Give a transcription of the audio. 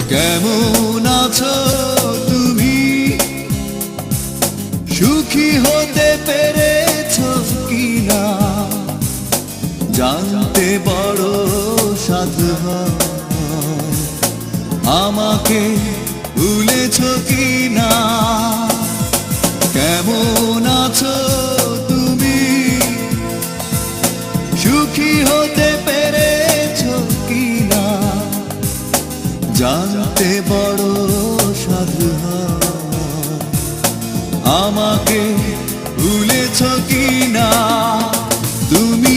কেমন আছো তুমি? সুখী হতে পেরেছো কিনা জানতে বড় সাধু হয়। আমাকে ভুলেছো কিনা? কেমন আছো তুমি? সুখী হতে পেরেছো কিনা জানতে বড় সাধু হয়। আমাকে ভুলেছো কিনা? তুমি